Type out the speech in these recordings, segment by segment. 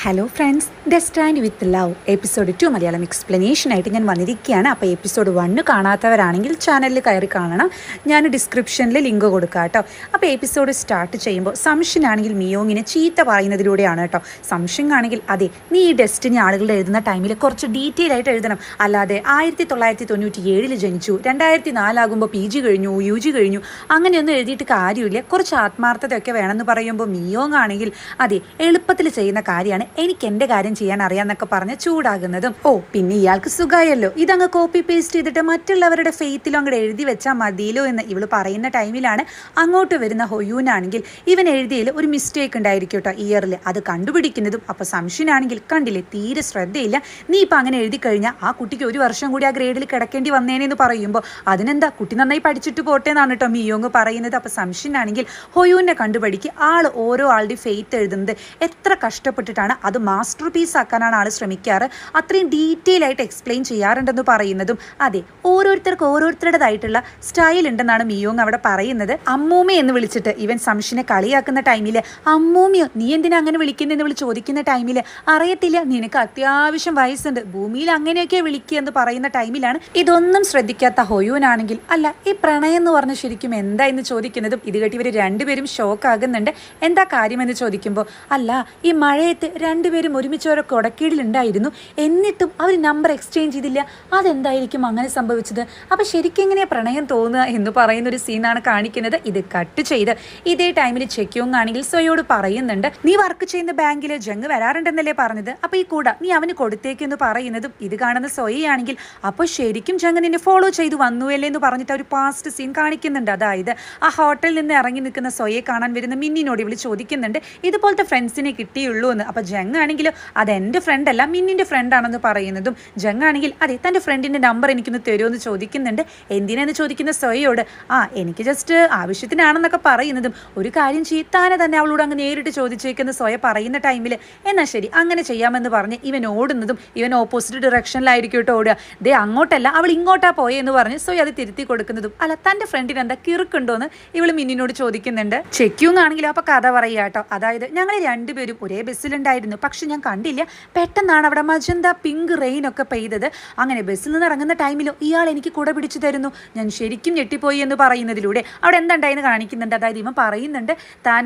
Hello friends, ഡെസ്റ്റാൻഡ് with love episode 2 Malayalam എക്സ്പ്ലനേഷനായിട്ട് ഞാൻ വന്നിരിക്കുകയാണ്. അപ്പോൾ എപ്പിസോഡ് 1 കാണാത്തവരാണെങ്കിൽ ചാനലിൽ കയറി കാണണം. ഞാൻ ഡിസ്ക്രിപ്ഷനിൽ ലിങ്ക് കൊടുക്കാം കേട്ടോ. അപ്പോൾ എപ്പിസോഡ് സ്റ്റാർട്ട് ചെയ്യുമ്പോൾ സംശയനാണെങ്കിൽ മിയോങ്ങിനെ ചീത്ത പറയുന്നതിലൂടെയാണ് കേട്ടോ. സംശയമാണെങ്കിൽ അതെ, നീ ഈ ഡെസ്റ്റിനി ആളുകളുടെ എഴുതുന്ന ടൈമിൽ കുറച്ച് ഡീറ്റെയിൽ ആയിട്ട് എഴുതണം. അല്ലാതെ 1997 ജനിച്ചു, 2004 ആകുമ്പോൾ PG കഴിഞ്ഞു, UG കഴിഞ്ഞു, അങ്ങനെയൊന്നും എഴുതിയിട്ട് കാര്യമില്ല. കുറച്ച് ആത്മാർത്ഥതയൊക്കെ വേണമെന്ന് പറയുമ്പോൾ മിയോങ് ആണെങ്കിൽ അതെ, എളുപ്പത്തിൽ ചെയ്യുന്ന കാര്യമാണ്, എനിക്ക് എന്റെ കാര്യം ചെയ്യാൻ അറിയാന്നൊക്കെ പറഞ്ഞ് ചൂടാകുന്നതും. പിന്നെ ഇയാൾക്ക് സുഖമായല്ലോ, ഇതങ്ങ് കോപ്പി പേസ്റ്റ് ചെയ്തിട്ട് മറ്റുള്ളവരുടെ ഫെയ്ത്തിലും അങ്ങോട്ട് എഴുതി വെച്ചാൽ മതിയല്ലോ എന്ന് ഇവള് പറയുന്ന ടൈമിലാണ് അങ്ങോട്ട് വരുന്ന ഹൊയൂനാണെങ്കിൽ ഇവൻ എഴുതിയതിൽ ഒരു മിസ്റ്റേക്ക് ഉണ്ടായിരിക്കും കേട്ടോ ഇയറിൽ, അത് കണ്ടുപിടിക്കുന്നതും. അപ്പൊ സംശയനാണെങ്കിൽ കണ്ടില്ലേ, തീരെ ശ്രദ്ധയില്ല, നീ ഇപ്പൊ അങ്ങനെ എഴുതി കഴിഞ്ഞാൽ ആ കുട്ടിക്ക് 1 വർഷം കൂടി ആ ഗ്രേഡിൽ കിടക്കേണ്ടി വന്നേനെന്ന് പറയുമ്പോൾ അതിനെന്താ, കുട്ടി നന്നായി പഠിച്ചിട്ട് പോട്ടെ എന്നാണ് കേട്ടോ മിയോങ് പറയുന്നത്. അപ്പൊ സംശയനാണെങ്കിൽ ഹൊയൂനെ കണ്ടുപിടിക്ക്, ഓരോ ആളുടെ ഫെയ്ത്ത് എഴുതുന്നത് എത്ര കഷ്ടപ്പെട്ടിട്ടാണ്, അത് മാസ്റ്റർ പീസ് ആക്കാനാണ് ആൾ ശ്രമിക്കാറ്, അത്രയും ഡീറ്റെയിൽ ആയിട്ട് എക്സ്പ്ലെയിൻ ചെയ്യാറുണ്ടെന്ന് പറയുന്നതും. അതെ, ഓരോരുത്തർക്ക് ഓരോരുത്തരുടേതായിട്ടുള്ള സ്റ്റൈൽ ഉണ്ടെന്നാണ് മിയോങ് അവിടെ പറയുന്നത്. അമ്മൂമ്മ എന്ന് വിളിച്ചിട്ട് ഇവൻ സംശയനെ കളിയാക്കുന്ന ടൈമിൽ അമ്മൂമ്മയോ, നീ എന്തിനാ അങ്ങനെ വിളിക്കുന്നതെന്ന് വിളിച്ച് ചോദിക്കുന്ന ടൈമിൽ അറിയത്തില്ല, നിനക്ക് അത്യാവശ്യം വയസ്സുണ്ട്, ഭൂമിയിൽ അങ്ങനെയൊക്കെ വിളിക്കുക എന്ന് പറയുന്ന ടൈമിലാണ് ഇതൊന്നും ശ്രദ്ധിക്കാത്ത ഹൊയൂനാണെങ്കിൽ അല്ല, ഈ പ്രണയം എന്ന് പറഞ്ഞ ശരിക്കും എന്താ എന്ന് ചോദിക്കുന്നതും. ഇത് കേട്ട് ഇവർ രണ്ടുപേരും ഷോക്ക് ആകുന്നുണ്ട്. എന്താ കാര്യമെന്ന് ചോദിക്കുമ്പോൾ അല്ല, ഈ മഴയത്ത് രണ്ടുപേരും ഒരുമിച്ച് ഓരോ കൊടക്കീടിലുണ്ടായിരുന്നു, എന്നിട്ടും അവർ നമ്പർ എക്സ്ചേഞ്ച് ചെയ്തില്ല, അതെന്തായിരിക്കും അങ്ങനെ സംഭവിച്ചത്, അപ്പം ശരിക്കും എങ്ങനെയാ പ്രണയം തോന്നുക എന്ന് പറയുന്ന ഒരു സീനാണ് കാണിക്കുന്നത്. ഇത് കട്ട് ചെയ്ത് ഇതേ ടൈമിൽ ചെക്യോങ് ആണെങ്കിൽ സോയോട് പറയുന്നുണ്ട്, നീ വർക്ക് ചെയ്യുന്ന ബാങ്കിൽ ജങ് വരാറുണ്ടെന്നല്ലേ പറഞ്ഞത്, അപ്പൊ ഈ കൂട നീ അവന് കൊടുത്തേക്കെന്ന് പറയുന്നതും. ഇത് കാണുന്ന സോയയാണെങ്കിൽ അപ്പോൾ ശരിക്കും ജങ് നിന്നെ ഫോളോ ചെയ്തു വന്നുവല്ലേ എന്ന് പറഞ്ഞിട്ട് ഒരു പാസ്റ്റ് സീൻ കാണിക്കുന്നുണ്ട്. അതായത് ആ ഹോട്ടലിൽ നിന്ന് ഇറങ്ങി നിൽക്കുന്ന സോയെ കാണാൻ വരുന്ന മിന്നിനോട് ഇവള് ചോദിക്കുന്നുണ്ട്, ഇതുപോലത്തെ ഫ്രണ്ട്സിനെ കിട്ടിയുള്ളൂ എന്ന്. അപ്പൊ ജങ് ആണെങ്കിലും അതെന്റെ ഫ്രണ്ട് അല്ല, മിന്നിന്റെ ഫ്രണ്ട് ആണെന്ന് പറയുന്നതും. ജങ് ആണെങ്കിൽ അതെ, തന്റെ ഫ്രണ്ടിന്റെ നമ്പർ എനിക്കൊന്ന് തരുമോ ചോദിക്കുന്നുണ്ട്. എന്തിനാന്ന് ചോദിക്കുന്ന സോയയോട് എനിക്ക് ജസ്റ്റ് ആവശ്യത്തിനാണെന്നൊക്കെ പറയുന്നതും. ഒരു കാര്യം ചെയ്താനെ തന്നെ അവളോട് അങ്ങ് നേരിട്ട് ചോദിച്ചേക്കുന്ന സോയ പറയുന്ന ടൈമിൽ എന്നാ ശരി അങ്ങനെ ചെയ്യാമെന്ന് പറഞ്ഞ് ഇവൻ ഓടുന്നതും. ഇവൻ ഓപ്പോസിറ്റ് ഡിറക്ഷനിലായിരിക്കും കേട്ടോ ഓടുക. ദേ അങ്ങോട്ടല്ല, അവൾ ഇങ്ങോട്ടാ പോയെന്ന് പറഞ്ഞ് സോയ അത് തിരുത്തി കൊടുക്കുന്നതും. അല്ല, തന്റെ ഫ്രണ്ടിന് എന്താ കിറുക്കുണ്ടോന്ന് ഇവള് മിന്നിനോട് ചോദിക്കുന്നുണ്ട്. ചെക്യൂങ് ആണെങ്കിലും അപ്പൊ കഥ പറയുക കേട്ടോ. അതായത് ഞങ്ങൾ രണ്ടുപേരും ഒരേ ബസ്സിലുണ്ടായിരുന്നു, പക്ഷെ ഞാൻ കണ്ടില്ല, പെട്ടെന്നാണ് അവിടെ മജന്ത പിങ്ക് റെയിൻ ഒക്കെ പെയ്തത്. അങ്ങനെ ബസ്സിൽ നിന്ന് ഇറങ്ങുന്ന ടൈമിലോ ഇയാൾ എനിക്ക് കുട പിടിച്ചു തരുന്നു, ഞാൻ ശരിക്കും ഞെട്ടിപ്പോയി എന്ന് പറയുന്നതിലൂടെ അവിടെ എന്തുണ്ടായെന്ന് കാണിക്കുന്നുണ്ട്. അതായത് ഇവൻ പറയുന്നുണ്ട്, താൻ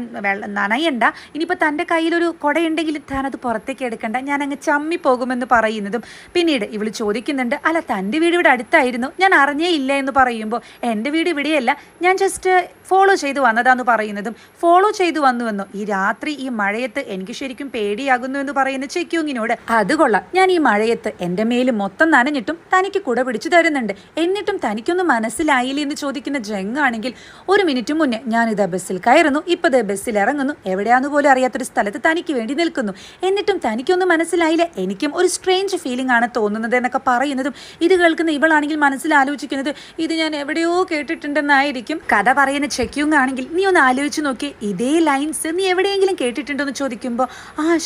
നനയണ്ട, ഇനിയിപ്പോൾ തൻ്റെ കയ്യിലൊരു കുടയുണ്ടെങ്കിൽ താൻ അത് പുറത്തേക്ക് എടുക്കണ്ട, ഞാൻ അങ്ങ് ചമ്മി പോകുമെന്ന് പറയുന്നതും. പിന്നീട് ഇവൾ ചോദിക്കുന്നുണ്ട്, അല്ല തൻ്റെ വീട് ഇവിടെ അടുത്തായിരുന്നു, ഞാൻ അറിഞ്ഞേ ഇല്ല എന്ന് പറയുമ്പോൾ എൻ്റെ വീട് ഇവിടെയല്ല, ഞാൻ ജസ്റ്റ് ഫോളോ ചെയ്ത് വന്നതാന്ന് പറയുന്നതും. ഫോളോ ചെയ്തു വന്നുവെന്നോ, ഈ രാത്രി ഈ മഴയത്ത് എനിക്ക് ശരിക്കും പേടിയാകുന്നു എന്ന് പറയുന്ന ചെക്യൂങ്ങിനോട്, അത് കൊള്ളാം, ഞാൻ ഈ മഴയത്ത് എൻ്റെ മേല് മൊത്തം നനഞ്ഞിട്ടും തനിക്ക് കുട പിടിച്ചു തരുന്നുണ്ട്, എന്നിട്ടും തനിക്കൊന്നും മനസ്സിലായില്ലേ എന്ന് ചോദിക്കുന്ന ജങ് ആണെങ്കിൽ 1 മിനിറ്റ് മുന്നേ ഞാനിതാ ബസ്സിൽ കയറുന്നു, ഇപ്പോൾ ദേ ബസ്സിൽ ഇറങ്ങുന്നു, എവിടെയാന്ന് പോലും അറിയാത്തൊരു സ്ഥലത്ത് തനിക്ക് വേണ്ടി നിൽക്കുന്നു, എന്നിട്ടും തനിക്കൊന്നും മനസ്സിലായില്ല, എനിക്കും ഒരു സ്ട്രേഞ്ച് ഫീലിംഗ് ആണ് തോന്നുന്നത് എന്നൊക്കെ പറയുന്നതും. ഇത് കേൾക്കുന്ന ഇവളാണെങ്കിൽ മനസ്സിൽ ആലോചിക്കുന്നത്, ഇത് ഞാൻ എവിടെയോ കേട്ടിട്ടുണ്ടെന്നായിരിക്കും. കഥ പറയുന്ന ചെക്യൂങ് ആണെങ്കിൽ നീ ഒന്ന് ആലോചിച്ച് നോക്കി, ഇതേ ലൈൻസ് നീ എവിടെയെങ്കിലും കേട്ടിട്ടുണ്ടോ എന്ന് ചോദിക്കുമ്പോൾ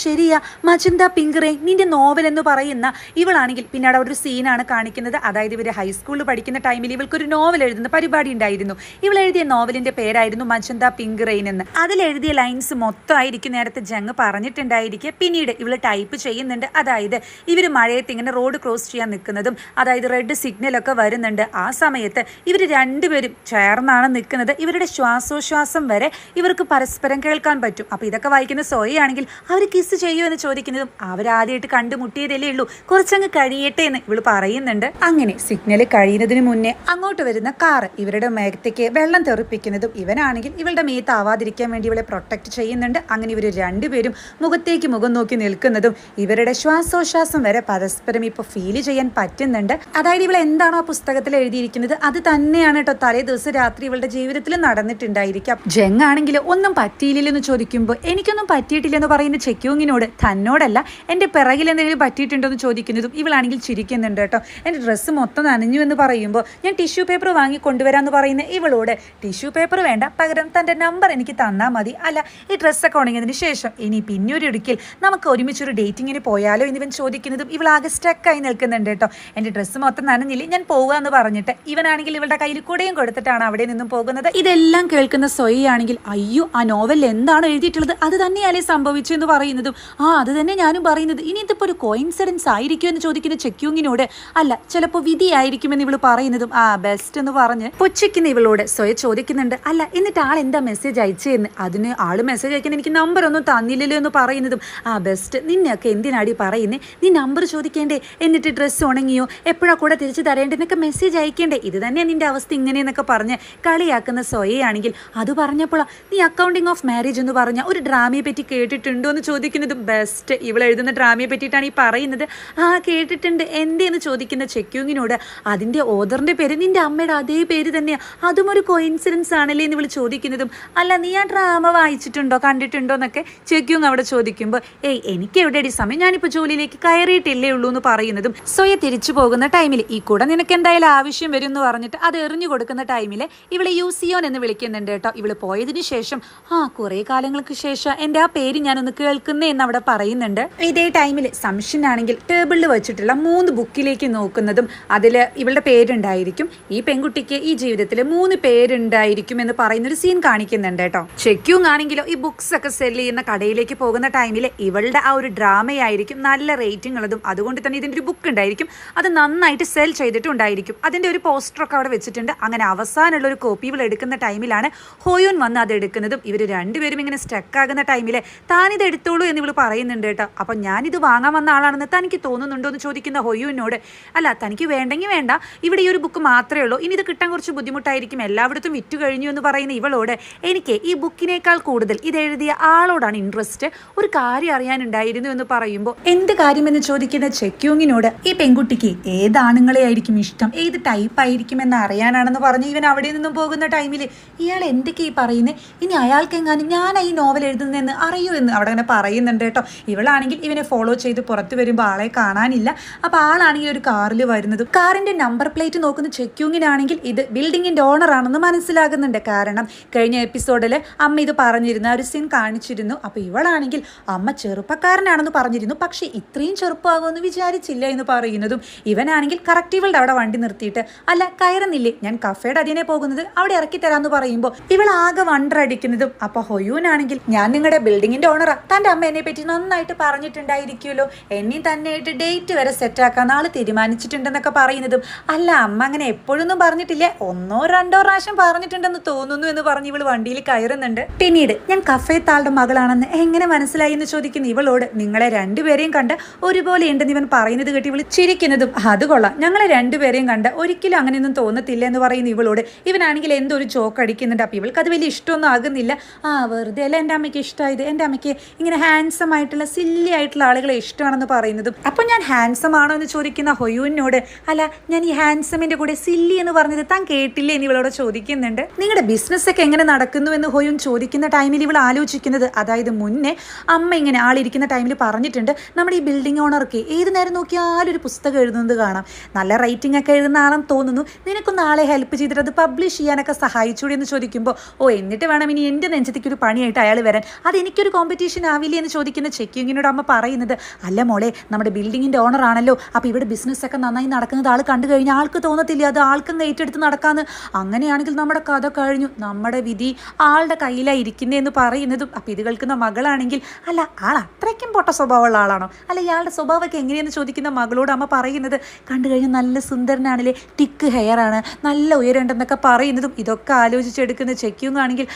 ശരിയാ, മജന്ത പിങ്ക് റെയിൻ നിന്റെ നോവൽ എന്ന് പറയുന്ന ഇവളാണെങ്കിൽ പിന്നീട് ഒരു സീനാണ് കാണിക്കുന്നത്. അതായത് ഇവർ ഹൈസ്കൂളിൽ പഠിക്കുന്ന ടൈമിൽ ഇവൾക്കൊരു നോവൽ എഴുതുന്ന പരിപാടി ഉണ്ടായിരുന്നു. ഇവൾ എഴുതിയ നോവലിന്റെ പേരായിരുന്നു മജന്ത പിങ്ക് റെയിൻ എന്ന്. അതിലെഴുതിയ ലൈൻസ് മൊത്തമായിരിക്കും നേരത്തെ ജങ് പറഞ്ഞിട്ടുണ്ടായിരിക്കുക. പിന്നീട് ഇവൾ ടൈപ്പ് ചെയ്യുന്നുണ്ട്. അതായത് ഇവർ മഴയത്ത് ഇങ്ങനെ റോഡ് ക്രോസ് ചെയ്യാൻ നിൽക്കുന്നതും, അതായത് റെഡ് സിഗ്നലൊക്കെ വരുന്നുണ്ട്, ആ സമയത്ത് ഇവർ രണ്ടുപേരും ചേർന്നാണ് നിൽക്കുന്നത്, ഇവരുടെ ശ്വാസോച്ഛ്വാസം വരെ ഇവർക്ക് പരസ്പരം കേൾക്കാൻ പറ്റും. അപ്പൊ ഇതൊക്കെ വായിക്കുന്ന സോയയാണെങ്കിൽ അവർ കിസ് ചെയ്യുമോ എന്ന് ചോദിക്കുന്നതും, അവരാദ്യമായിട്ട് കണ്ടുമുട്ടിയതല്ലേ ഉള്ളൂ, കുറച്ചങ്ങ് കഴിയട്ടെ എന്ന് ഇവള് പറയുന്നുണ്ട്. അങ്ങനെ സിഗ്നൽ കഴിയുന്നതിന് മുന്നേ അങ്ങോട്ട് വരുന്ന കാറ് ഇവരുടെ മേഘത്തേക്ക് വെള്ളം തെറിപ്പിക്കുന്നതും, ഇവനാണെങ്കിൽ ഇവളുടെ മേത്താവാതിരിക്കാൻ വേണ്ടി ഇവളെ പ്രൊട്ടക്ട് ചെയ്യുന്നുണ്ട്. അങ്ങനെ ഇവർ രണ്ടുപേരും മുഖത്തേക്ക് മുഖം നോക്കി നിൽക്കുന്നതും ഇവരുടെ ശ്വാസോച്ഛ്വാസം വരെ പരസ്പരം ഇപ്പൊ ഫീൽ ചെയ്യാൻ പറ്റുന്നുണ്ട്. അതായത് ഇവൾ എന്താണോ ആ പുസ്തകത്തിൽ എഴുതിയിരിക്കുന്നത് അത് തന്നെയാണ് കേട്ടോ തലേ ദിവസം രാത്രി ഇവളുടെ ജീവിതത്തിൽ നടന്നിട്ടുണ്ടായിരിക്കാം. ജങ് ആണെങ്കിൽ ഒന്നും പറ്റിയില്ലെന്ന് ചോദിക്കുമ്പോൾ എനിക്കൊന്നും പറ്റിയിട്ടില്ലെന്ന് പറയുന്ന ചെക്യൂങ്ങിനോട് തന്നോടല്ല എൻ്റെ പിറകിൽ എന്തെങ്കിലും പറ്റിയിട്ടുണ്ടോ എന്ന് ചോദിക്കുന്നതും ഇവളാണെങ്കിൽ ചിരിക്കുന്നുണ്ട് കേട്ടോ. എൻ്റെ ഡ്രസ്സ് മൊത്തം നനഞ്ഞു എന്ന് പറയുമ്പോൾ ഞാൻ ടിഷ്യൂ പേപ്പർ വാങ്ങി കൊണ്ടുവരാമെന്ന് പറയുന്ന ഇവളോട് ടിഷ്യൂ പേപ്പർ വേണ്ട, പകരം തൻ്റെ നമ്പർ എനിക്ക് തന്നാൽ മതി, അല്ല ഈ ഡ്രസ്സൊക്കെ ഉണങ്ങിയതിന് ശേഷം ഇനി പിന്നൊരിക്കൽ നമുക്ക് ഒരുമിച്ചൊരു ഡേറ്റിങ്ങിന് പോയാലോ എന്നിവൻ ചോദിക്കുന്നതും ഇവളാകെ സ്റ്റക്കായി നിൽക്കുന്നുണ്ട് കേട്ടോ. എൻ്റെ ഡ്രസ്സ് മൊത്തം നനഞ്ഞില്ലേ, ഞാൻ പോവുക എന്ന് പറഞ്ഞിട്ട് ഇവനാണെങ്കിൽ ഇവളുടെ കയ്യിൽ കൂടെയും കൊടുത്തിട്ടാണ് അവിടെ നിന്നും പോകുന്നത്. ഇതെല്ലാം കേൾക്കുന്ന സൊയ്യാണെങ്കിൽ അയ്യോ, ആ നോവലിൽ എന്താണ് എഴുതിയിട്ടുള്ളത് അത് തന്നെയല്ലേ സംഭവിച്ചു എന്ന് പറയുന്നതും അത് തന്നെ ഞാനും പറയുന്നത്. ഇനി ഇതിപ്പോൾ ഒരു കോയിൻസിഡൻസ് ആയിരിക്കും എന്ന് ചോദിക്കുന്ന ചെക്യൂങ്ങിനോട് അല്ല ചിലപ്പോൾ വിധിയായിരിക്കുമെന്ന് ഇവള് പറയുന്നതും ബെസ്റ്റ് എന്ന് പറഞ്ഞ് പുച്ഛിക്കുന്ന ഇവളോട് സ്വയം ചോദിക്കുന്നുണ്ട്, അല്ല എന്നിട്ട് ആൾ എന്താ മെസ്സേജ് അയച്ചതെന്ന്. അതിന് ആള് മെസ്സേജ് അയക്കാൻ എനിക്ക് നമ്പർ ഒന്നും തന്നില്ലല്ലോ എന്ന് പറയുന്നതും ബെസ്റ്റ് നിന്നെയൊക്കെ എന്തിനാടി പറയുന്നേ, നീ നമ്പർ ചോദിക്കേണ്ടേ, എന്നിട്ട് ഡ്രസ്സ് ഉണങ്ങിയോ, എപ്പോഴാ കൂടെ തിരിച്ചു തരേണ്ടെന്നൊക്കെ മെസ്സേജ് അയക്കേണ്ടേ, ഇത് തന്നെയാണ് നിന്റെ അവസ്ഥ ഇങ്ങനെയെന്നൊക്കെ പറഞ്ഞ് കളിയാക്കുന്ന സ്വയയാണെങ്കിൽ അത് പറഞ്ഞപ്പോൾ നീ അക്കൗണ്ടിങ് ഓഫ് മാരേജ് എന്ന് പറഞ്ഞ ഒരു ഡ്രാമയെ പറ്റി കേട്ടിട്ടുണ്ടോ എന്ന് ചോദിക്കുന്നതും ബെസ്റ്റ് ഇവൾ എഴുതുന്ന ഡ്രാമയെ പറ്റിയിട്ടാണ് ഈ പറയുന്നത്. കേട്ടിട്ടുണ്ട് എന്തേന്ന് ചോദിക്കുന്ന ചെക്യൂങ്ങിനോട് അതിൻ്റെ ഓദറിൻ്റെ പേര് നിന്റെ അമ്മയുടെ അതേ പേര് തന്നെയാണ്, അതും ഒരു കോയിൻസിഡൻസ് ആണല്ലേ എന്ന് ഇവൾ ചോദിക്കുന്നതും അല്ല നീ ആ ഡ്രാമ വായിച്ചിട്ടുണ്ടോ കണ്ടിട്ടുണ്ടോ എന്നൊക്കെ ചെക്യൂങ് അവിടെ ചോദിക്കുമ്പോൾ എനിക്ക് എവിടെയടി സമയം, ഞാനിപ്പോൾ ജോലിയിലേക്ക് കയറിയിട്ടില്ലേ ഉള്ളൂ എന്ന് പറയുന്നതും സ്വയ തിരിച്ചു പോകുന്ന ടൈമിൽ ഈ കൂടെ നിനക്ക് എന്തായാലും ആവശ്യം വരും എന്ന് പറഞ്ഞിട്ട് അത് എറിഞ്ഞു കൊടുക്കുന്ന ടൈമിൽ ഇവളെ യൂസിയോൻ എന്ന് വിളിക്കുന്നുണ്ട് കേട്ടോ. ഇവള് പോയതിനു ശേഷം കുറേ കാലങ്ങൾക്ക് ശേഷം എൻ്റെ ആ പേര് ഞാനൊന്ന് കേൾക്കുന്നേ എന്ന് അവിടെ പറയുന്നുണ്ട്. ഇതേ ടൈമിൽ സംശയനാണെങ്കിൽ ടേബിളിൽ വെച്ചിട്ടുള്ള 3 ബുക്കിലേക്ക് നോക്കുന്നതും അതിൽ ഇവളുടെ പേരുണ്ടായിരിക്കും. ഈ പെൺകുട്ടിക്ക് ഈ ജീവിതത്തിൽ 3 പേരുണ്ടായിരിക്കും എന്ന് പറയുന്നൊരു സീൻ കാണിക്കുന്നുണ്ട് കേട്ടോ. ചെക്യൂങ് ആണെങ്കിലോ ഈ ബുക്സ് ഒക്കെ സെല് ചെയ്യുന്ന കടയിലേക്ക് പോകുന്ന ടൈമിൽ ഇവളുടെ ആ ഒരു ഡ്രാമയായിരിക്കും നല്ല റേറ്റിംഗ് ഉള്ളതും, അതുകൊണ്ട് തന്നെ ഇതിൻ്റെ ഒരു ബുക്ക് ഉണ്ടായിരിക്കും, അത് നന്നായിട്ട് സെൽ ചെയ്തിട്ടുണ്ടായിരിക്കും. അതിൻ്റെ ഒരു പോസ്റ്ററൊക്കെ അവിടെ വെച്ചിട്ടുണ്ട്. അങ്ങനെ അവസാനമുള്ള ഒരു കോപ്പി ഇവൾ എടുക്കുന്ന ടൈമിലാണ് ഹോയോൻ വന്ന് അത് എടുക്കുന്നതും ഇവർ രണ്ടുപേരും ഇങ്ങനെ സ്റ്റക്കാകുന്ന ടൈമിൽ താനിത് എടുത്തോളൂ എന്ന് ഇവൾ പറയുന്നുണ്ട് കേട്ടോ. അപ്പം ഞാനിത് വാങ്ങാൻ വന്ന ആളാണെന്ന് തനിക്ക് തോന്നുന്നുണ്ടോ എന്ന് ചോദിക്കുന്ന ഹോയോനോട് അല്ല തനിക്ക് വേണ്ടെങ്കിൽ വേണ്ട, ഇവിടെ ഈ ഒരു ബുക്ക് മാത്രമേ ഉള്ളൂ, ഇനി ഇത് കിട്ടാൻ കുറച്ച് ബുദ്ധിമുട്ടായിരിക്കും, എല്ലായിടത്തും വിറ്റു കഴിഞ്ഞു എന്ന് പറയുന്ന ഇവളോട് എനിക്ക് ഈ ബുക്കിനേക്കാൾ കൂടുതൽ ഇത് എഴുതിയ ആളോടാണ് ഇൻട്രസ്റ്റ്, ഒരു കാര്യം അറിയാനുണ്ടായിരുന്നു എന്ന് പറയുമ്പോൾ എന്ത് കാര്യമെന്ന് ചോദിക്കുന്ന ചെക്യൂങ്ങിനോട് ഈ പെൺകുട്ടിക്ക് ഏത് ആണുങ്ങളെ ആയിരിക്കും ഇഷ്ടം, ഏത് ടൈപ്പ് ആയിരിക്കും എന്ന് അറിയാനാണെന്ന് പറഞ്ഞ് ഇവൻ അവിടെ നിന്നും പോകുന്ന ടൈമിൽ ഇയാൾ എന്തൊക്കെ ഈ പറയുന്നത്, ഇനി അയാൾക്കെങ്ങാനും ഞാൻ ഈ നോവൽ എഴുതുന്നതെന്ന് അറിയൂ എന്ന് അവിടെ അങ്ങനെ പറയുന്നുണ്ട് കേട്ടോ. ഇവളാണെങ്കിൽ ഇവനെ ഫോളോ ചെയ്ത് പുറത്ത് വരുമ്പോൾ ആളെ കാണാനില്ല. അപ്പോൾ ആളാണെങ്കിൽ ഒരു കാറിൽ വരുന്നതും കാറിൻ്റെ നമ്പർ പ്ലേറ്റ് നോക്കുന്ന ചെക്യൂങ്ങിനാണെങ്കിൽ ഇത് ബിൽഡിങ്ങിൻ്റെ ഓണർ ആണെന്ന് മനസ്സിലാകുന്നുണ്ട്. കാരണം കഴിഞ്ഞ എപ്പിസോഡിൽ അമ്മ ഇത് പറഞ്ഞിരുന്നു, ഒരു സീൻ കാണിച്ചിരുന്നു. അപ്പോൾ ഇവളാണെങ്കിൽ അമ്മ ചെറുപ്പക്കാരനാണെന്ന് പറഞ്ഞിരുന്നു, പക്ഷേ ഇത്രയും ചെറുപ്പമാകുമെന്ന് വിചാരിച്ചില്ല എന്ന് പറയുന്നതും ഇവനാണെങ്കിൽ കറക്റ്റ് ഇവളുടെ അവിടെ വണ്ടി നിർത്തിയിട്ട് അല്ല കയറുന്നില്ലേ, ഞാൻ കഫേയുടെ അതിനെ പോകുന്നത് അവിടെ ഇറക്കി തരാമെന്ന് പറയുമ്പോൾ ഇവൾ ആകെ വണ്ടടിക്കുന്നതും അപ്പോൾ ഹൊയൂനാണെങ്കിൽ ഞാൻ നിങ്ങളുടെ ബിൽഡിങ്ങിൻ്റെ ഓണറാ, തൻ്റെ അമ്മ എന്നെ പറ്റി നന്നായിട്ട് പറഞ്ഞിട്ടുണ്ടായിരിക്കുമല്ലോ, എന്നെ തന്നെയായിട്ട് ഡേറ്റ് വരെ സെറ്റാക്കാൻ ആള് തീരുമാനിച്ചിട്ടുണ്ടെന്നൊക്കെ പറയുന്നതും അല്ല അമ്മ അങ്ങനെ എപ്പോഴൊന്നും പറഞ്ഞിട്ടില്ലേ, 1 or 2 പ്രാവശ്യം പറഞ്ഞിട്ടുണ്ടെന്ന് തോന്നുന്നു എന്ന് പറഞ്ഞ് ഇവൾ വണ്ടിയിൽ കയറുന്നുണ്ട്. പിന്നീട് ഞാൻ കഫേ താളുടെ മകളാണെന്ന് എങ്ങനെ മനസ്സിലായി എന്ന് ചോദിക്കുന്ന ഇവളോട് നിങ്ങളെ രണ്ടുപേരെയും കണ്ട് ഒരുപോലെ ഉണ്ടെന്ന് ഇവൻ പറയുന്നത് കേട്ട് ഇവൾ ചിരിക്കുന്നതും അത് കൊള്ളാം, ഞങ്ങളെ രണ്ടുപേരെയും കണ്ട് ഒരിക്കലും അങ്ങനെയൊന്നും തോന്നത്തില്ല എന്ന് പറയുന്ന ഇവളോട് ഇവനാണെങ്കിൽ എന്തോ ഒരു ജോക്ക് അടിക്കുന്നുണ്ട്. അപ്പോൾ ഇവൾക്ക് അത് വലിയ ഇഷ്ടമൊന്നും ആകുന്നില്ല. വെറുതെ അല്ല എൻ്റെ അമ്മയ്ക്ക് ഇഷ്ടമായത്, എൻ്റെ അമ്മയ്ക്ക് ഇങ്ങനെ ഹാൻസം ആയിട്ടുള്ള സില്ലി ആയിട്ടുള്ള ആളുകളെ ഇഷ്ടമാണെന്ന് പറയുന്നതും അപ്പോൾ ഞാൻ ഹാൻസം ആണോ എന്ന് ചോദിക്കുന്ന ഹൊയൂനോട് അല്ല ഞാൻ ഈ ഹാൻസമിൻ്റെ കൂടെ സില്ലി എന്ന് പറഞ്ഞത് താൻ കേട്ടില്ലേ എന്ന് ഇവളോട് ചോദിക്കുന്നുണ്ട്. നിങ്ങളുടെ ബിസിനസ് ഒക്കെ എങ്ങനെ നടക്കുന്നു എന്ന് ഹൊയൂൻ ചോദിക്കുന്ന ടൈമിൽ ഇവൾ ആലോചിക്കുന്നത്, അതായത് മുന്നേ അമ്മ ഇങ്ങനെ ആളിരിക്കുന്ന ടൈമിൽ പറഞ്ഞിട്ടുണ്ട് നമ്മുടെ ഈ ബിൽഡിംഗ് ഓണർക്ക് ഏത് നേരം നോക്കിയാലും ഒരു പുസ്തകം എഴുതുന്നത് കാണാം, നല്ല റൈറ്റിംഗ് ഒക്കെ എഴുതുന്ന ആണെന്ന് തോന്നുന്നു, നിനക്കൊന്ന് ആളെ ഹെൽപ്പ് ചെയ്തിട്ട് അത് പബ്ലിഷ് ചെയ്യാനൊക്കെ സഹായിച്ചൂടെ എന്ന് ചോദിക്കുമ്പോൾ എന്നിട്ട് വേണം ഇനി എൻ്റെ നെഞ്ചത്തേക്ക് ഒരു പണിയായിട്ട് അയാൾ വരാൻ, അതെനിക്കൊരു കോമ്പറ്റീഷൻ ആവില്ലേ എന്ന് ചോദിക്കുന്ന ചെക്കിങ്ങിനോട് അമ്മ പറയുന്നത് അല്ല മോളെ നമ്മുടെ ബിൽഡിങ്ങിൻ്റെ ഓണർ ആണല്ലോ, അപ്പോൾ ഇവിടെ ബിസിനസ്സൊക്കെ നന്നായി നടക്കുന്നത് ആൾ കണ്ടു കഴിഞ്ഞാൽ ആൾക്ക് തോന്നത്തില്ല അത് ആൾക്കും ഏറ്റെടുത്ത് നടക്കാമെന്ന്, അങ്ങനെയാണെങ്കിൽ നമ്മുടെ കഥ കഴിഞ്ഞു, നമ്മുടെ വിധി ആളുടെ കയ്യിലാണ് ഇരിക്കുന്നതെന്ന് പറയുന്നതും അപ്പോൾ ഇത് കേൾക്കുന്ന മകളാണെങ്കിൽ അല്ല ആൾ അത്രയ്ക്കും പൊട്ട സ്വഭാവമുള്ള ആളാണോ, അല്ല ഇയാളുടെ സ്വഭാവമൊക്കെ എങ്ങനെയെന്ന് ചോദിക്കുന്ന മകളോട് അമ്മ പറയുന്നത് കണ്ടു കഴിഞ്ഞാൽ നല്ല സുന്ദരനാണല്ലേ, തിക്ക് ഹെയർ ആണ്, നല്ല ഉയരമുണ്ടെന്നൊക്കെ പറയുന്നതും ഇതൊക്കെ ആലോചിച്ചെടുക്കുന്ന ചെക്കിയുങ്ങാണെങ്കിൽ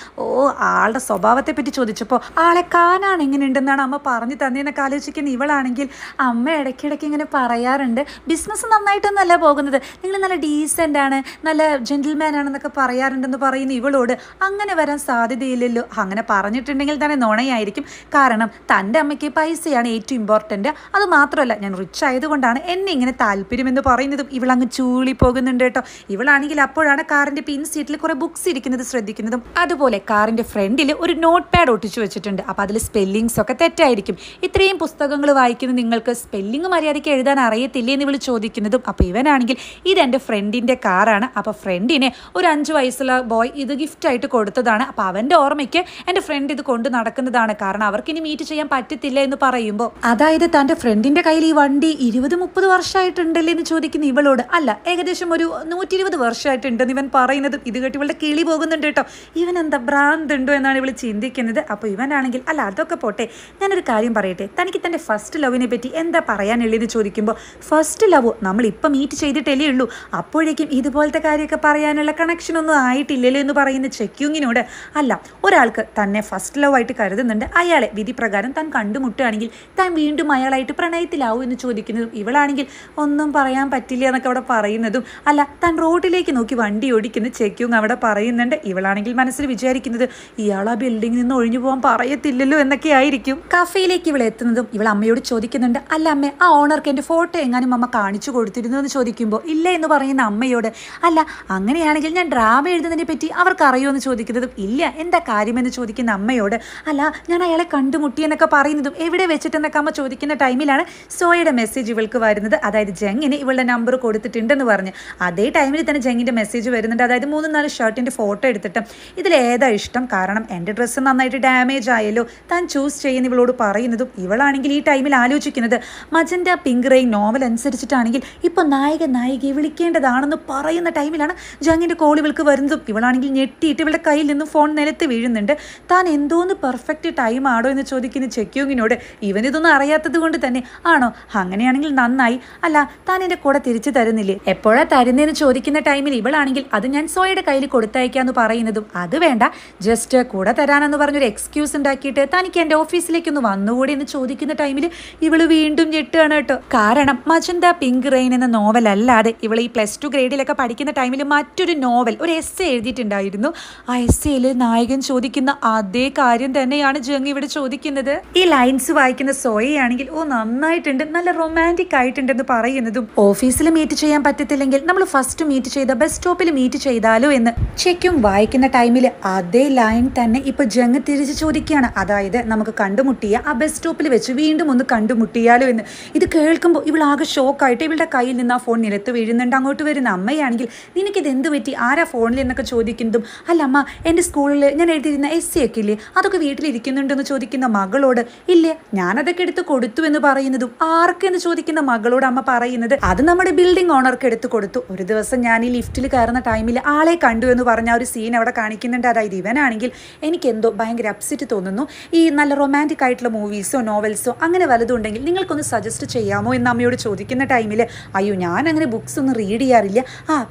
ആളുടെ സ്വഭാവത്തെ പറ്റി ചോദിച്ചപ്പോൾ ആളെ കാണാൻ എങ്ങനെയുണ്ടെന്നാണ് അമ്മ പറഞ്ഞു തന്നേന്നൊക്കെ ആലോചിക്കുന്ന ഇവളാണെങ്കിൽ അമ്മ ഇടയ്ക്കിടയ്ക്ക് ഇങ്ങനെ പറയാറുണ്ട് ബിസിനസ് നന്നായിട്ടൊന്നല്ല പോകുന്നത്, നിങ്ങൾ നല്ല ഡീസൻ്റ് ആണ്, നല്ല ജെന്റിൽമാൻ ആണെന്നൊക്കെ പറയാറുണ്ടെന്ന് പറയുന്ന ഇവളോട് അങ്ങനെ വരാൻ സാധ്യതയില്ലല്ലോ, അങ്ങനെ പറഞ്ഞിട്ടുണ്ടെങ്കിൽ തന്നെ നുണയായിരിക്കും, കാരണം തൻ്റെ അമ്മയ്ക്ക് പൈസയാണ് ഏറ്റവും ഇമ്പോർട്ടൻ്റ്, അത് മാത്രമല്ല ഞാൻ റിച്ച് ആയതുകൊണ്ടാണ് എന്നെ ഇങ്ങനെ താല്പര്യമെന്ന് പറയുന്നതും ഇവളങ്ങ് ചൂളി പോകുന്നുണ്ട് കേട്ടോ. ഇവളാണെങ്കിൽ അപ്പോഴാണ് കാറിൻ്റെ പിൻ സീറ്റിൽ കുറേ ബുക്സ് ഇരിക്കുന്നത് ശ്രദ്ധിക്കുന്നതും അതുപോലെ കാറിൻ്റെ ഫ്രണ്ടിൽ ഒരു നോട്ട് പാഡ് ഒട്ടിച്ചു വെച്ചിട്ടുണ്ട്, അപ്പോൾ അതിൽ സ്പെല്ലിങ്സ് ഒക്കെ തെറ്റായിരിക്കും, ഇത്രയും പുസ്തകങ്ങൾ വായിക്കുന്ന നിങ്ങൾക്ക് സ്പെല്ലിങ് മര്യാദയ്ക്ക് എഴുതാൻ അറിയത്തില്ലേ എന്ന് ഇവൾ ചോദിക്കുന്നതും അപ്പോൾ ഇവനാണെങ്കിൽ ഇതെൻ്റെ ഫ്രണ്ടിൻ്റെ കാറാണ്, അപ്പോൾ ഫ്രണ്ടിനെ ഒരു 5 വയസ്സുള്ള ബോയ് ഇത് ഗിഫ്റ്റായിട്ട് കൊടുത്തതാണ്, അപ്പോൾ അവൻ്റെ ഓർമ്മയ്ക്ക് എൻ്റെ ഫ്രണ്ട് ഇത് കൊണ്ട് നടക്കുന്നതാണ്, കാരണം അവർക്കിനി മീറ്റ് ചെയ്യാൻ പറ്റത്തില്ല എന്ന് പറയുമ്പോൾ അതായത് തൻ്റെ ഫ്രണ്ടിൻ്റെ കയ്യിൽ ഈ വണ്ടി 20-30 വർഷമായിട്ടുണ്ടല്ലേ എന്ന് ചോദിക്കുന്ന ഇവളോട് അല്ല ഏകദേശം ഒരു 120 വർഷമായിട്ടുണ്ടെന്ന് ഇവൻ പറയുന്നത് ഇത് കേട്ട് ഇവളുടെ കിളി പോകുന്നുണ്ട് കേട്ടോ. ഇവൻ എന്താ ഭ്രാന്തുണ്ടോ എന്നാണ് ഇവൾ ചിന്തിക്കുന്നത്. അപ്പോൾ ഇവനാണെങ്കിൽ അല്ല അതൊക്കെ പോട്ടെ, ഞാനൊരു കാര്യം പറയട്ടെ, തനിക്ക് തൻ്റെ ഫസ്റ്റ് ലവിനെ പറ്റി എന്താ പറയാനുള്ളതെന്ന് ചോദിക്കുമ്പോൾ ഫസ്റ്റ് ലവ് നമ്മളിപ്പോൾ മീറ്റ് ചെയ്തിട്ടല്ലേ ഉള്ളൂ, അപ്പോഴേക്കും ഇതുപോലത്തെ കാര്യമൊക്കെ പറയാനുള്ള കണക്ഷനൊന്നും ആയിട്ടില്ലല്ലോ എന്ന് പറയുന്ന ചെക്യൂങ്ങിനോട് അല്ല, ഒരാൾക്ക് തന്നെ ഫസ്റ്റ് ലവ് ആയിട്ട് കരുതുന്നുണ്ട്, അയാളെ വിധി പ്രകാരം താൻ കണ്ടുമുട്ടുകയാണെങ്കിൽ താൻ വീണ്ടും അയാളായിട്ട് പ്രണയത്തിലാവും എന്ന് ചോദിക്കുന്നതും ഇവളാണെങ്കിൽ ഒന്നും പറയാൻ പറ്റില്ല എന്നൊക്കെ അവിടെ പറയുന്നതും അല്ല, താൻ റോഡിലേക്ക് നോക്കി വണ്ടി ഓടിക്കുന്ന ചെക്യൂങ് അവിടെ പറയുന്നുണ്ട്. ഇവളാണെങ്കിൽ മനസ്സിൽ വിചാരിക്കുന്നത് ഇയാൾ ആ ബിൽഡിങ്ങിൽ നിന്ന് ഒഴിഞ്ഞു പോകാൻ പറയത്തില്ലല്ലോ എന്നൊക്കെ ആയിരിക്കും. കഫേയിലേക്ക് ഇവൾ എത്തുന്നതും ഇവൾ അമ്മയോട് ചോദിക്കുന്നുണ്ട്, അല്ല അമ്മ, ആ ഓണർക്ക് എൻ്റെ ഫോട്ടോ എങ്ങാനും അമ്മ കാണിച്ചു കൊടുത്തിരുന്നു എന്ന് ചോദിക്കുമ്പോൾ ഇല്ല എന്ന് പറയുന്ന അമ്മയോട് അല്ല അങ്ങനെയാണെങ്കിൽ ഞാൻ ഡ്രാമ എഴുതുന്നതിനെ പറ്റി അവർക്ക് അറിയുമോ എന്ന് ചോദിക്കുന്നതും ഇല്ല, എന്താ കാര്യമെന്ന് ചോദിക്കുന്ന അമ്മയോട് അല്ല ഞാൻ അയാളെ കണ്ടുമുട്ടിയെന്നൊക്കെ പറയുന്നതും എവിടെ വെച്ചിട്ടെന്നൊക്കെ അമ്മ ചോദിക്കുന്ന ടൈമിലാണ് സോയയുടെ മെസ്സേജ് ഇവൾക്ക് വരുന്നത്. അതായത് ജങ്ങിന് ഇവളുടെ നമ്പർ കൊടുത്തിട്ടുണ്ടെന്ന് പറഞ്ഞ് അതേ ടൈമിൽ തന്നെ ജങ്ങിൻ്റെ മെസ്സേജ് വരുന്നുണ്ട്. അതായത് 3-4 ഷർട്ടിൻ്റെ ഫോട്ടോ എടുത്തിട്ട് ഇതിലേതാ ഇഷ്ടം, കാരണം എൻ്റെ ഡ്രസ്സ് നന്നായിട്ട് ഡാമേജ് ആയല്ലോ, താൻ ചൂസ് ചെയ്യുന്ന ഇവളോട് പറയുന്നതും ഇവളാണെങ്കിൽ ഈ ടൈമിൽ ആലോചിക്കുന്നത് മജന്റ പിങ്ക് റെയിൻ നോവൽ അനുസരിച്ചിട്ടാണെങ്കിൽ ഇപ്പോൾ നായികയെ വിളിക്കേണ്ടതാണെന്ന് പറയുന്ന ടൈമിലാണ് ജങ്ങിൻ്റെ കോൾ ഇവൾക്ക് വരുന്നതും ഇവളാണെങ്കിൽ ഞെട്ടിയിട്ട് ഇവളുടെ കയ്യിൽ നിന്നും ഫോൺ നിലത്ത് വീഴുന്നുണ്ട്. താൻ എന്തോന്ന് പെർഫെക്റ്റ് ടൈം ആണോ എന്ന് ചോദിക്കുന്ന ചെക്യൂങ്ങിനോട് ഇവനിതൊന്നും അറിയാത്തത് കൊണ്ട് തന്നെ ആണോ, അങ്ങനെയാണെങ്കിൽ നന്നായി, അല്ല താൻ എൻ്റെ കൂടെ തിരിച്ചു തരുന്നില്ലേ, എപ്പോഴാ തരുന്നതെന്ന് ചോദിക്കുന്ന ടൈമിൽ ഇവളാണെങ്കിൽ അത് ഞാൻ സോയുടെ കയ്യിൽ കൊടുത്തയക്കാന്ന് പറയുന്നതും അത് വേണ്ട ജസ്റ്റ് കൂടെ തരാനെന്ന് പറഞ്ഞൊരു എക്സ്ക്യൂസ് ഉണ്ടാക്കിയിട്ട് തനിക്ക് എൻ്റെ ഓഫീസിലേക്കൊന്ന് വന്നുകൂടി എന്ന് ചോദിക്കുന്ന ടൈമിൽ ഇവള് വീണ്ടും ഞെട്ടുകയാണ് കേട്ടോ. കാരണം മജന്ത പിങ്ക് റെയിൻ എന്ന നോവൽ അല്ലാതെ ഇവൾ ഈ +2 ഗ്രേഡിലൊക്കെ പഠിക്കുന്ന ടൈമിൽ മറ്റൊരു നോവൽ ഒരു എസ്സേ എഴുതിയിട്ടുണ്ടായിരുന്നു. ആ എസ്സേയിൽ നായകൻ ചോദിക്കുന്ന അതേ കാര്യം തന്നെയാണ് ജങ് ഇവിടെ ചോദിക്കുന്നത്. ഈ ലൈൻസ് വായിക്കുന്ന സോയയാണെങ്കിൽ ഓ നന്നായിട്ടുണ്ട്, നല്ല റൊമാൻറ്റിക് ആയിട്ടുണ്ടെന്ന് പറയുന്നതും ഓഫീസിൽ മീറ്റ് ചെയ്യാൻ പറ്റത്തില്ലെങ്കിൽ നമ്മൾ ഫസ്റ്റ് മീറ്റ് ചെയ്ത ബസ് സ്റ്റോപ്പിൽ മീറ്റ് ചെയ്താലോ എന്ന് ചെക്കും വായിക്കുന്ന ടൈമിൽ അതേ ലൈൻ തന്നെ ഇപ്പൊ ജങ് തിരിച്ച് ചോദിക്കുകയാണ്. അതായത് നമുക്ക് കണ്ടുമുട്ടിയ ആ ബസ് സ്റ്റോപ്പിൽ വെച്ച് വീണ്ടും ഒന്ന് കണ്ടുമുട്ടിയാലോ എന്ന്. ഇത് കേൾക്കുമ്പോൾ ഇവളാകെ ഷോക്കായിട്ട് ഇവളുടെ കയ്യിൽ നിന്ന് ആ ഫോൺ നിലത്ത് വീഴുന്നുണ്ട്. അങ്ങോട്ട് വരുന്ന അമ്മയാണെങ്കിൽ നിനക്കിത് എന്ത് പറ്റി, ആരാ ഫോണിൽ എന്നൊക്കെ ചോദിക്കുന്നതും അല്ല അമ്മ എൻ്റെ സ്കൂളിൽ ഞാൻ എഴുതിയിരുന്ന എസ്സേ ഒക്കെ ഇല്ലേ അതൊക്കെ വീട്ടിലിരിക്കുന്നുണ്ടെന്ന് ചോദിക്കുന്ന മകളോട് ഇല്ല ഞാനതൊക്കെ എടുത്ത് കൊടുത്തു എന്ന് പറയുന്നതും ആർക്കെന്ന് ചോദിക്കുന്ന മകളോട് അമ്മ പറയുന്നത് അത് നമ്മുടെ ബിൽഡിംഗ് ഓണർക്ക് എടുത്ത് കൊടുത്തു. ഒരു ദിവസം ഞാൻ ഈ ലിഫ്റ്റിൽ കയറുന്ന ടൈമിൽ ആളെ കണ്ടു എന്ന് പറഞ്ഞ ഒരു സീൻ അവിടെ കാണിക്കുന്നുണ്ട്. അതായത് ഇവനാണെങ്കിൽ എനിക്ക് എന്തോ ഭയങ്കര അപ്സെറ്റ് തോന്നുന്നു, ഈ നല്ല റൊമാൻറ്റിക് ആയിട്ടുള്ള മൂവീസോ നോവൽസോ അങ്ങനെ വല്ലതും ഉണ്ടെങ്കിൽ നിങ്ങൾക്കൊന്ന് സജസ്റ്റ് ചെയ്യാമോ എന്ന് അമ്മയോട് ചോദിക്കുന്ന ടൈമിൽ അയ്യോ ഞാൻ അങ്ങനെ ബുക്സ് ഒന്നും റീഡ് ചെയ്യാറില്ല,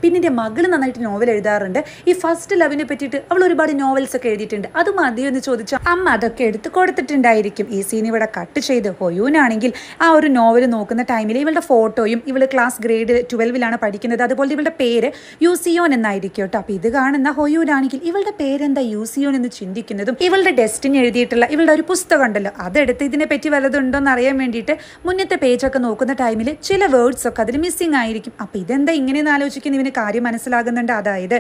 പിന്നെ എൻ്റെ മകൾ നന്നായിട്ട് നോവൽ എഴുതാറുണ്ട്, ഈ ഫസ്റ്റ് ലവിനെ പറ്റിയിട്ട് അവൾ ഒരുപാട് നോവൽസ് ഒക്കെ എഴുതിയിട്ടുണ്ട്, അത് മതിയോ എന്ന് ചോദിച്ചാൽ അമ്മ അതൊക്കെ എടുത്ത് കൊടുത്തിട്ടുണ്ടായിരിക്കും. ഈ സീൻ ഇവിടെ കട്ട് ചെയ്ത് ഹൊയൂനാണെങ്കിൽ ആ ഒരു നോവൽ നോക്കുന്ന ടൈമിൽ ഇവളുടെ ഫോട്ടോയും ഇവൾ ക്ലാസ് ഗ്രേഡ് 12ലാണ് പഠിക്കുന്നത്, അതുപോലെ ഇവളുടെ പേര് യൂസിയോൻ എന്നായിരിക്കും കേട്ടോ. അപ്പോൾ ഇത് കാണുന്ന ഹൊയൂനാണെങ്കിൽ ഇവളുടെ പേരെന്താ യൂസിയോൻ എന്ന് ചിന്തിക്കുന്നതും ഇവളുടെ ഡെസ്റ്റിനി എഴുതിയിട്ടുള്ള ഇവളുടെ ഒരു പുസ്തകം ഉണ്ടല്ലോ അതെടുത്ത് ഇതിനെ പറ്റി വല്ലതുണ്ടോ എന്ന് അറിയാൻ വേണ്ടിയിട്ട് മുന്നത്തെ പേജൊക്കെ നോക്കുന്ന ടൈമിൽ ചില വേർഡ്സ് ഒക്കെ അതിൽ മിസ്സിംഗ് ആയിരിക്കും. അപ്പോൾ ഇതെന്താ ഇങ്ങനെയെന്ന് ആലോചിക്കുന്ന ഇവന് കാര്യം മനസ്സിലാകുന്നുണ്ട്. അതായത്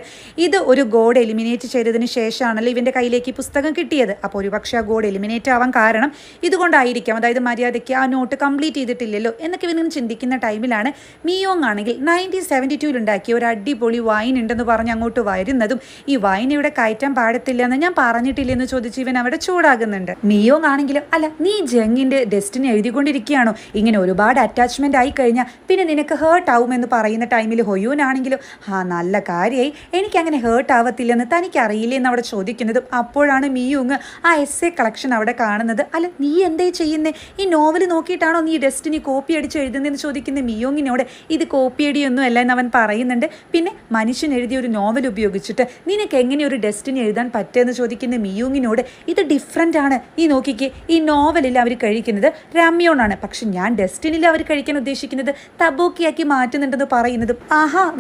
ഇത് ഒരു ഗോഡ് എലിമിനേറ്റ് ചെയ്തതിന് ശേഷമാണല്ലോ ഇവൻ്റെ കയ്യിലേക്ക് ഈ പുസ്തകം കിട്ടിയത്. അപ്പോൾ ഒരുപക്ഷെ ആ ഗോഡ് എലിമിനേറ്റ് ആവാൻ കാരണം ഇതുകൊണ്ടായിരിക്കാം, അതായത് മര്യാദയ്ക്ക് ആ നോട്ട് കംപ്ലീറ്റ് ചെയ്തിട്ടില്ലല്ലോ എന്നൊക്കെ ഇവനിങ്ങനെ ചിന്തിക്കുന്ന ടൈമിലാണ് മിയോങ് ആണെങ്കിൽ 1972 ഉണ്ടാക്കിയ ഒരു അടിപൊളി വൈൻ ഉണ്ടെന്ന് പറഞ്ഞ് അങ്ങോട്ട് വരുന്നതും ഈ വൈൻ ഇവിടെ കയറ്റാൻ പാടത്തില്ല എന്ന് ഞാൻ പറഞ്ഞിട്ടില്ലെന്ന് ചോദിച്ച് ഇവൻ അവിടെ ചൂടാകുന്നുണ്ട്. മിയോങ് ആണെങ്കിലും അല്ല നീ ജങ്ങിൻ്റെ ഡെസ്റ്റിനി എഴുതിക്കൊണ്ടിരിക്കുകയാണോ, ഇങ്ങനെ ഒരുപാട് അറ്റാച്ച്മെന്റ് ആയി കഴിഞ്ഞാൽ പിന്നെ നിനക്ക് ഹേർട്ട് ആവുമെന്ന് പറയുന്ന ടൈമിൽ ഹൊയൂനാണെങ്കിലും നല്ല കാര്യമായി, എനിക്കങ്ങനെ ഹേർട്ട് ആവത്തില്ലെന്ന് തനിക്ക് അറിയില്ലേ എന്ന് അവിടെ ചോദിക്കുന്നതും അപ്പോഴാണ് മിയോങ് ആ എസ്സേ കളക്ഷൻ അവിടെ കാണുന്നത്. അല്ല നീ എന്തേ ചെയ്യുന്നേ, ഈ നോവൽ നോക്കിയിട്ടാണോ നീ ഡെസ്റ്റിനി കോപ്പി അടിച്ച് എഴുതുന്നതെന്ന് ചോദിക്കുന്ന മിയോങ്ങിനോട് ഇത് കോപ്പി അടിയൊന്നും അല്ല എന്ന് അവൻ പറയുന്നുണ്ട്. പിന്നെ മനുഷ്യൻ എഴുതിയ ഒരു നോവൽ ഉപയോഗിച്ചിട്ട് നിനക്ക് എങ്ങനെ ഒരു ഡെസ്റ്റിനി എഴുതാൻ പറ്റുമെന്ന് ചോദിക്കുന്ന മിയോങ്ങിനോട് ഇത് ഡിഫറെൻ്റ് ആണ്, നീ നോക്കിക്കേ ഈ നോവലിൽ അവർ കഴിക്കുന്നത് രാമ്യോണാണ്, പക്ഷെ ഞാൻ ഡെസ്റ്റിനിൽ അവർ കഴിക്കാൻ ഉദ്ദേശിക്കുന്നത് തബൂക്കിയാക്കി മാറ്റുന്നുണ്ടെന്ന് പറയുന്നതും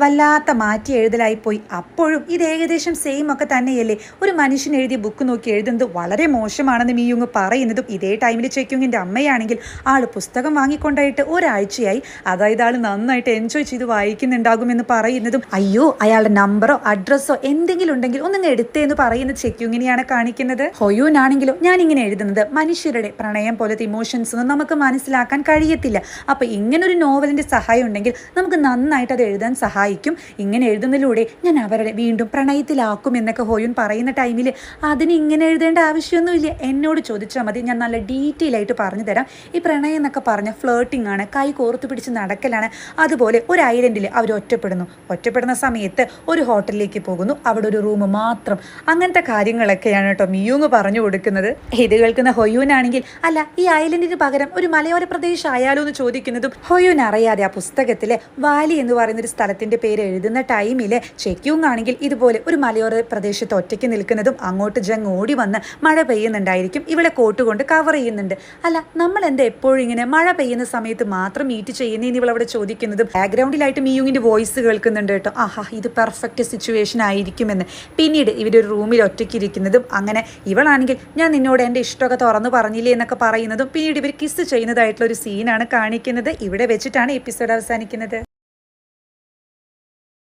വല്ലാത്ത മാറ്റി എഴുതലായിപ്പോയി. അപ്പോഴും ഇത് ഏകദേശം സെയിം ഒക്കെ തന്നെയല്ലേ, ഒരു മനുഷ്യൻ എഴുതിയ ബുക്ക് നോക്കി എഴുതുന്നത് വളരെ മോശമാണെന്ന് മിയോങ് പറയുന്നതും ഇതേ ടൈമിൽ ചെക്യൂങ്ങിൻ്റെ അമ്മയാണെങ്കിൽ ആൾ പുസ്തകം വാങ്ങിക്കൊണ്ടായിട്ട് ഒരാഴ്ചയായി, അതായത് ആൾ നന്നായിട്ട് എൻജോയ് ചെയ്ത് വായിക്കുന്നുണ്ടാകുമെന്ന് പറയുന്നതും അയ്യോ അയാളുടെ നമ്പറോ അഡ്രസ്സോ എന്തെങ്കിലും ഉണ്ടെങ്കിൽ ഒന്നും എടുത്തേന്ന് പറയുന്ന ചെക്യൂങ്ങിനെയാണ് കാണിക്കുന്നത്. ഹൊയൂനാണെങ്കിലും ഞാൻ ഇങ്ങനെ എഴുതുന്നത് മനുഷ്യരുടെ പ്രണയം പോലത്തെ ഇമോഷൻസ് ഒന്നും നമുക്ക് മനസ്സിലാക്കാൻ കഴിയത്തില്ല, അപ്പോൾ ഇങ്ങനൊരു നോവലിൻ്റെ സഹായം ഉണ്ടെങ്കിൽ നമുക്ക് നന്നായിട്ട് അത് എഴുതാൻ സഹായിക്കും, ഇങ്ങനെ എഴുതുന്നതിലൂടെ ഞാൻ അവരുടെ വീണ്ടും പ്രണയത്തിലാക്കും എന്നൊക്കെ ഹൊയൂൻ പറയുന്ന ടൈമിൽ അതിന് ഇങ്ങനെ എഴുതേണ്ട ആവശ്യമൊന്നുമില്ല, എന്നോട് ചോദിച്ചാൽ മതി, ഞാൻ നല്ല ഡീറ്റെയിൽ ആയിട്ട് പറഞ്ഞു തരാം. ഈ പ്രണയം എന്നൊക്കെ പറഞ്ഞ ഫ്ലേർട്ടിംഗ് ആണ്, കൈ കോർത്ത് പിടിച്ച് നടക്കലാണ്, അതുപോലെ ഒരു ഐലൻഡിൽ അവർ ഒറ്റപ്പെടുന്ന സമയത്ത് ഒരു ഹോട്ടലിലേക്ക് പോകുന്നു, അവിടെ ഒരു റൂം മാത്രം, അങ്ങനത്തെ കാര്യങ്ങളൊക്കെയാണ് കേട്ടോ മിയോങ് പറഞ്ഞു കൊടുക്കുന്നത്. ഇത് കേൾക്കുന്ന ഹൊയൂൻ ഹൊയൂനാണെങ്കിൽ അല്ല ഈ ഐലൻഡിന് പകരം ഒരു മലയോര പ്രദേശം ആയാലോ എന്ന് ചോദിക്കുന്നതും ഹൊയൂൻ അറിയാതെ ആ പുസ്തകത്തിലെ വാലി എന്ന് പറയുന്ന ഒരു സ്ഥലത്തിന്റെ പേര് എഴുതുന്ന ടൈമിലെ ചെക്യൂങ് ആണെങ്കിൽ ഇതുപോലെ ഒരു മലയോര പ്രദേശത്ത് ഒറ്റയ്ക്ക് നിൽക്കുന്നതും അങ്ങോട്ട് ജങ് ഓടി വന്ന് മഴ പെയ്യുന്നുണ്ടായിരിക്കും, ഇവളെ കോട്ട് കൊണ്ട് കവർ ചെയ്യുന്നുണ്ട്. അല്ല നമ്മൾ എന്താ എപ്പോഴും ഇങ്ങനെ മഴ പെയ്യുന്ന സമയത്ത് മാത്രം മീറ്റ് ചെയ്യുന്നതെന്ന് ഇവളവിടെ ചോദിക്കുന്നതും ബാക്ക്ഗ്രൗണ്ടിലായിട്ട് മിയുങ്ങിന്റെ വോയിസ് കേൾക്കുന്നുണ്ട് കേട്ടോ. ആഹാ ഇത് പെർഫെക്റ്റ് സിറ്റുവേഷൻ ആയിരിക്കുമെന്ന്. പിന്നീട് ഇവരൊരു റൂമിൽ ഒറ്റയ്ക്ക് ഇരിക്കുന്നതും അങ്ങനെ ഇവളാണെങ്കിൽ ഞാൻ നിന്നോട് എൻ്റെ ഇഷ്ടമൊക്കെ തുറന്നു പറഞ്ഞില്ലേ എന്നൊക്കെ പറയുന്നതും പിന്നീട് ഇവർ കിസ് ചെയ്യുന്നതായിട്ടുള്ള ഒരു സീനാണ് കാണിക്കുന്നത്. ഇവിടെ വെച്ചിട്ടാണ് എപ്പിസോഡ് അവസാനിക്കുന്നത്.